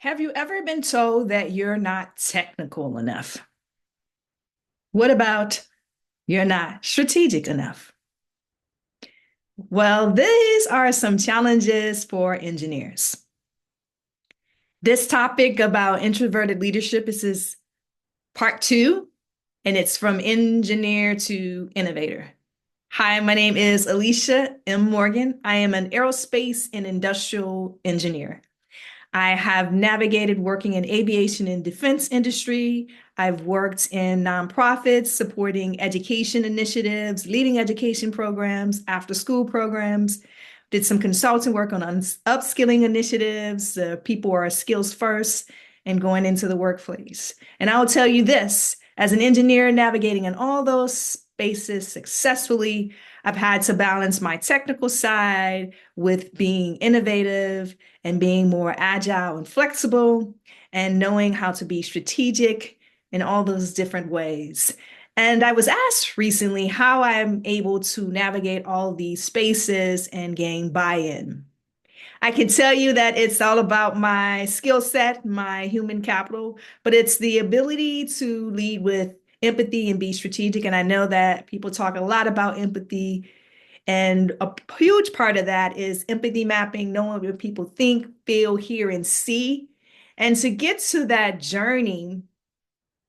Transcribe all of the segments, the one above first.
Have you ever been told that you're not technical enough? What about you're not strategic enough? Well, these are some challenges for engineers. This topic about introverted leadership is part two, and it's from engineer to innovator. Hi, my name is Alicia M. Morgan. I am an aerospace and industrial engineer. I have navigated working in aviation and defense industry. I've worked in nonprofits supporting education initiatives, leading education programs, after school programs, did some consulting work on upskilling initiatives. People are skills first and going into the workplace. And I'll tell you this, as an engineer navigating in all those spaces successfully, I've had to balance my technical side with being innovative and being more agile and flexible and knowing how to be strategic in all those different ways. And I was asked recently how I'm able to navigate all these spaces and gain buy-in. I can tell you that it's all about my skill set, my human capital, but it's the ability to lead with empathy and be strategic. And I know that people talk a lot about empathy, and a huge part of that is empathy mapping, knowing what people think, feel, hear, and see. And to get to that journey,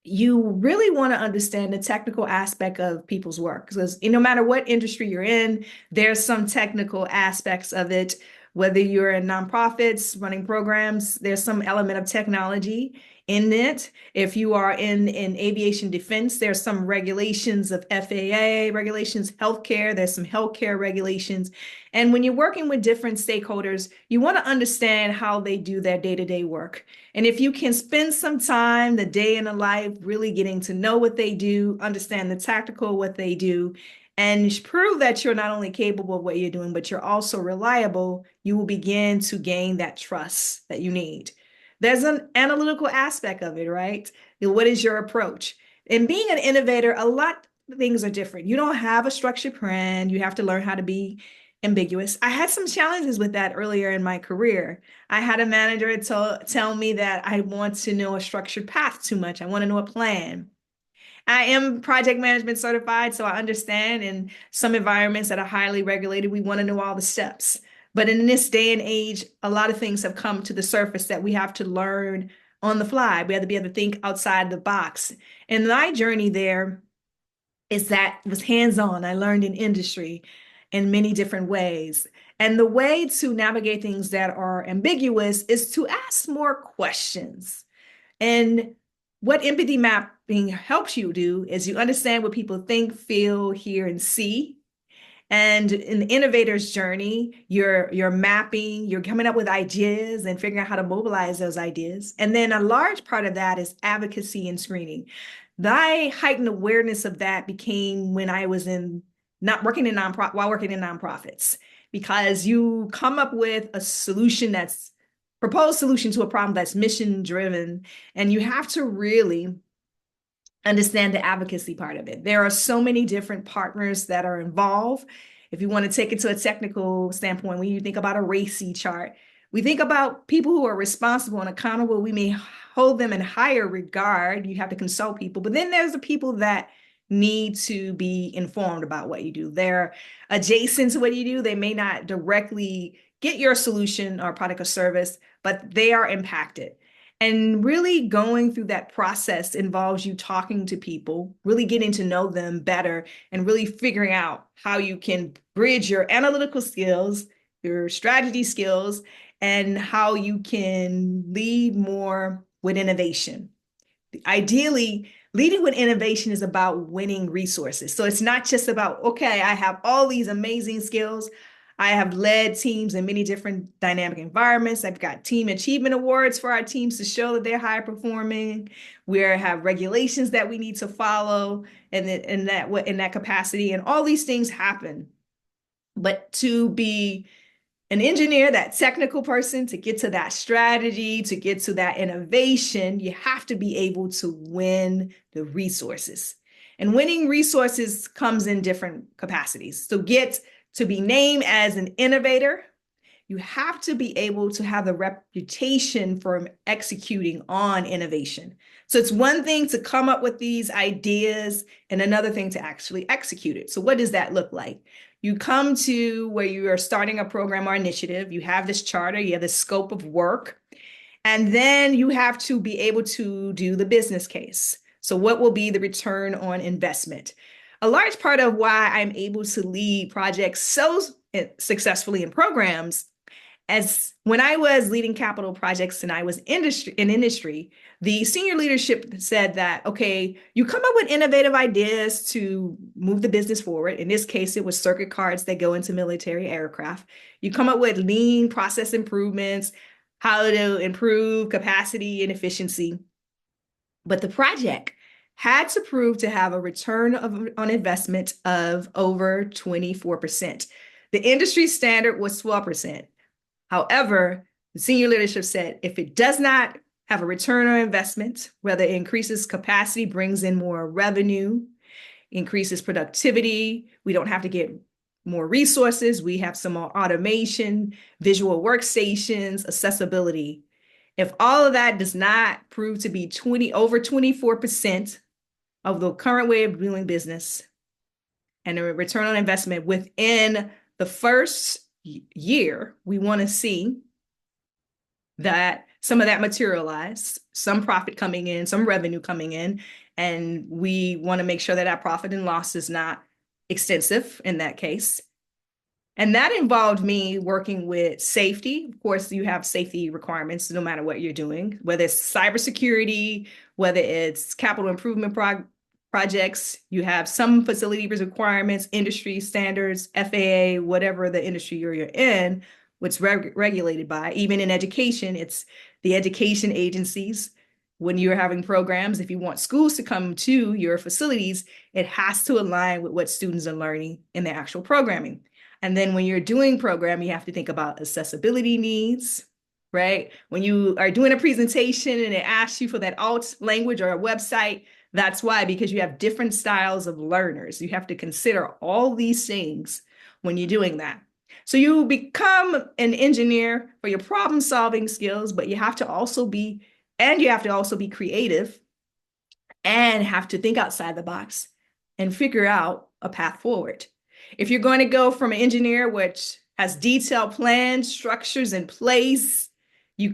you really want to understand the technical aspect of people's work because no matter what industry you're in, there's some technical aspects of it. Whether you're in nonprofits running programs, there's some element of technology in it. If you are in aviation defense, there's some regulations of FAA regulations, healthcare, there's some healthcare regulations. And when you're working with different stakeholders, you want to understand how they do their day-to-day work. And if you can spend some time, the day in the life, really getting to know what they do, understand the tactical, what they do, and prove that you're not only capable of what you're doing, but you're also reliable, you will begin to gain that trust that you need. There's an analytical aspect of it, right? What is your approach? And being an innovator, a lot of things are different. You don't have a structured plan. You have to learn how to be ambiguous. I had some challenges with that earlier in my career. I had a manager tell me that I want to know a structured path too much. I want to know a plan. I am project management certified, so I understand in some environments that are highly regulated, we want to know all the steps. But in this day and age, a lot of things have come to the surface that we have to learn on the fly. We have to be able to think outside the box. And my journey there is that it was hands-on. I learned in industry in many different ways. And the way to navigate things that are ambiguous is to ask more questions. And what empathy mapping helps you do is you understand what people think, feel, hear, and see. And in the innovator's journey, you're mapping, you're coming up with ideas and figuring out how to mobilize those ideas. And then a large part of that is advocacy and screening. My heightened awareness of that became when I was in not working in nonprofit while working in nonprofits, because you come up with a solution that's proposed solution to a problem that's mission driven, and you have to really understand the advocacy part of it. There are so many different partners that are involved. If you want to take it to a technical standpoint, when you think about a RACI chart, we think about people who are responsible and accountable. We may hold them in higher regard. You have to consult people, but then there's the people that need to be informed about what you do. They're adjacent to what you do. They may not directly get your solution or product or service, but they are impacted. And really going through that process involves you talking to people, really getting to know them better, and really figuring out how you can bridge your analytical skills, your strategy skills, and how you can lead more with innovation. Ideally, leading with innovation is about winning resources. So it's not just about, okay, I have all these amazing skills. I have led teams in many different dynamic environments. I've got team achievement awards for our teams to show that they're high performing. We have regulations that we need to follow in that capacity, and all these things happen. But to be an engineer, that technical person, to get to that strategy, to get to that innovation, you have to be able to win the resources. And winning resources comes in different capacities. So get to be named as an innovator you have to be able to have the reputation for executing on innovation. So it's one thing to come up with these ideas and another thing to actually execute it. So what does that look like? You come to where you are starting a program or initiative, you have this charter, you have this scope of work, and then you have to be able to do the business case. So what will be the return on investment? A large part of why I'm able to lead projects so successfully in programs, as when I was leading capital projects and I was in industry, the senior leadership said that, okay, you come up with innovative ideas to move the business forward. In this case, it was circuit cards that go into military aircraft. You come up with lean process improvements, how to improve capacity and efficiency. But the project had to prove to have a return on investment of over 24%. The industry standard was 12%. However, the senior leadership said if it does not have a return on investment, whether it increases capacity, brings in more revenue, increases productivity, we don't have to get more resources, we have some more automation, visual workstations, accessibility. If all of that does not prove to be over 24% of the current way of doing business and a return on investment within the first year, we want to see that some of that materialize, some profit coming in, some revenue coming in, and we want to make sure that our profit and loss is not extensive in that case. And that involved me working with safety. Of course, you have safety requirements no matter what you're doing, whether it's cybersecurity, whether it's capital improvement projects, you have some facility requirements, industry standards, FAA, whatever the industry you're in, what's regulated by. Even in education, it's the education agencies. When you're having programs, if you want schools to come to your facilities, it has to align with what students are learning in their actual programming. And then when you're doing programming, you have to think about accessibility needs, right? When you are doing a presentation and it asks you for that alt language or a website, that's why, because you have different styles of learners. You have to consider all these things when you're doing that. So you become an engineer for your problem-solving skills, but you have to also be creative and have to think outside the box and figure out a path forward. If you're going to go from an engineer which has detailed plans, structures in place, you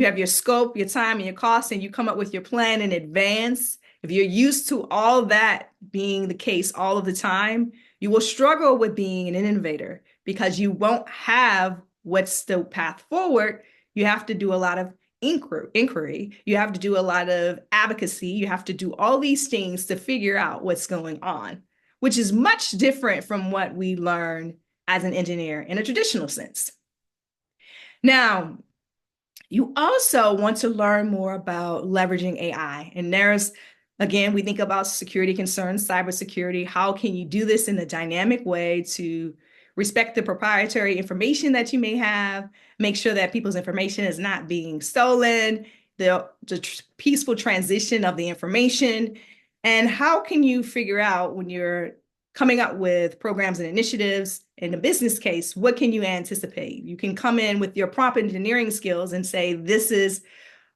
have your scope, your time, and your cost, and you come up with your plan in advance. If you're used to all that being the case all of the time, you will struggle with being an innovator because you won't have what's the path forward. You have to do a lot of inquiry. You have to do a lot of advocacy. You have to do all these things to figure out what's going on, which is much different from what we learn as an engineer in a traditional sense. Now, you also want to learn more about leveraging AI. And again, we think about security concerns, cybersecurity. How can you do this in a dynamic way to respect the proprietary information that you may have, make sure that people's information is not being stolen, the peaceful transition of the information, and how can you figure out when you're coming up with programs and initiatives in a business case, what can you anticipate? You can come in with your prompt engineering skills and say, this is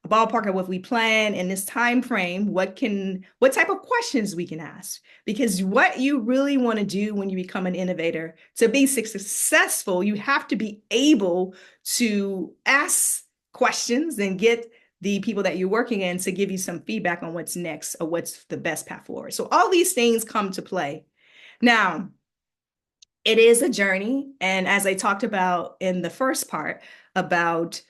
a ballpark of what we plan in this time frame, what type of questions we can ask. Because what you really want to do when you become an innovator, to be successful, you have to be able to ask questions and get the people that you're working in to give you some feedback on what's next or what's the best path forward. So all these things come to play. Now, it is a journey. And as I talked about in the first part about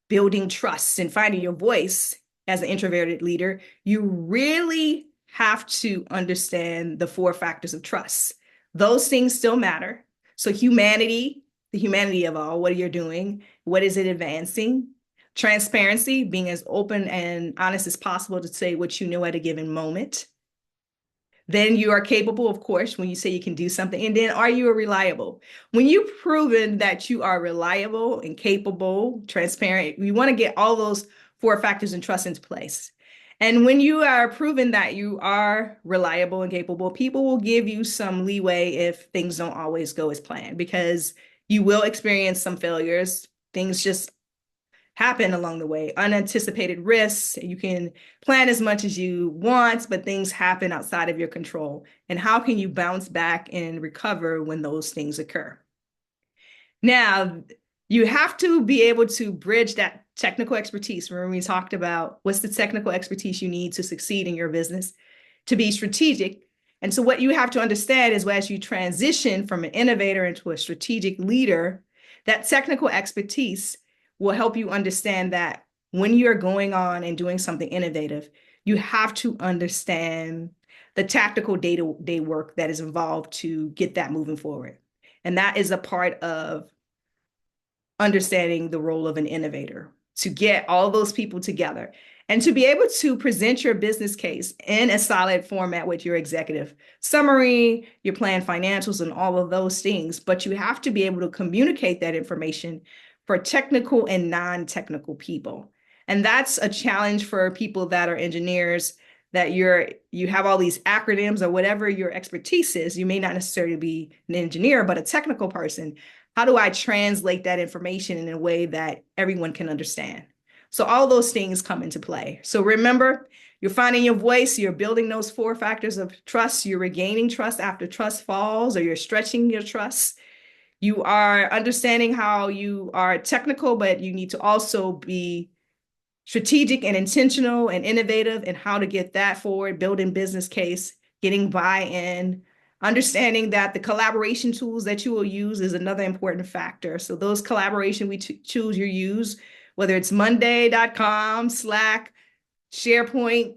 building trust and finding your voice as an introverted leader, you really have to understand the 4 factors of trust. Those things still matter. So the humanity of all, what you're doing, what is it advancing? Transparency, being as open and honest as possible to say what you know at a given moment. Then you are capable, of course, when you say you can do something. And then are you reliable? When you've proven that you are reliable and capable, transparent, you want to get all those 4 factors and trust into place. And when you are proven that you are reliable and capable, people will give you some leeway if things don't always go as planned, because You will experience some failures. Things just happen along the way, unanticipated risks. You can plan as much as you want, but things happen outside of your control. And how can you bounce back and recover when those things occur? Now, you have to be able to bridge that technical expertise. Remember, we talked about what's the technical expertise you need to succeed in your business, to be strategic. And so what you have to understand is as you transition from an innovator into a strategic leader, that technical expertise will help you understand that when you're going on and doing something innovative, you have to understand the tactical day-to-day work that is involved to get that moving forward. And that is a part of understanding the role of an innovator, to get all those people together and to be able to present your business case in a solid format with your executive summary, your planned financials, and all of those things. But you have to be able to communicate that information for technical and non-technical people. And that's a challenge for people that are engineers, that you have all these acronyms or whatever your expertise is. You may not necessarily be an engineer, but a technical person. How do I translate that information in a way that everyone can understand? So all those things come into play. So remember, you're finding your voice, you're building those 4 factors of trust, you're regaining trust after trust falls, or you're stretching your trust. You are understanding how you are technical, but you need to also be strategic and intentional and innovative and how to get that forward, building business case, getting buy-in, understanding that the collaboration tools that you will use is another important factor. So those collaboration we choose you use, whether it's Monday.com, Slack, SharePoint,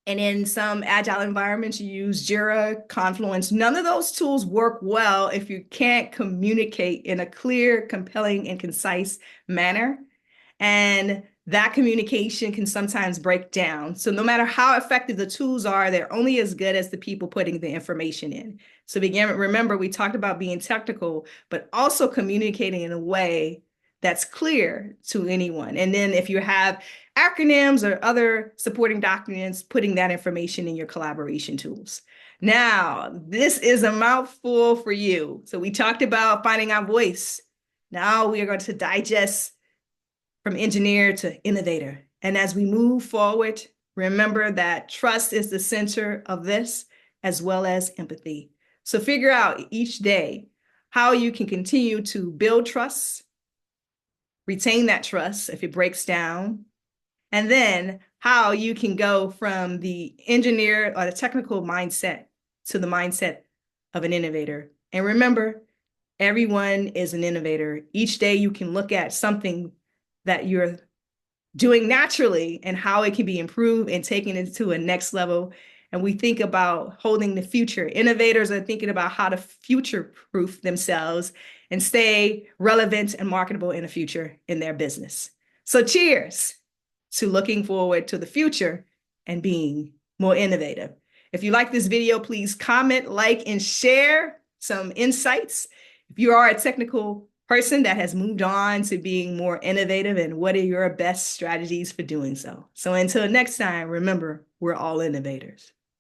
and in some agile environments, you use Jira, Confluence. None of those tools work well if you can't communicate in a clear, compelling, and concise manner. And that communication can sometimes break down. So no matter how effective the tools are, they're only as good as the people putting the information in. So remember, we talked about being technical, but also communicating in a way that's clear to anyone. And then if you have acronyms or other supporting documents, putting that information in your collaboration tools. Now, this is a mouthful for you. So we talked about finding our voice. Now we are going to digest from engineer to innovator. And as we move forward, remember that trust is the center of this, as well as empathy. So figure out each day how you can continue to build trust, retain that trust if it breaks down, and then how you can go from the engineer or the technical mindset to the mindset of an innovator. And remember, everyone is an innovator. Each day you can look at something that you're doing naturally and how it can be improved and taken it to a next level. And we think about holding the future. Innovators are thinking about how to future-proof themselves and stay relevant and marketable in the future in their business. So cheers to looking forward to the future and being more innovative. If you like this video, please comment, like, and share some insights. If you are a technical person that has moved on to being more innovative, and what are your best strategies for doing so? So until next time, remember, we're all innovators.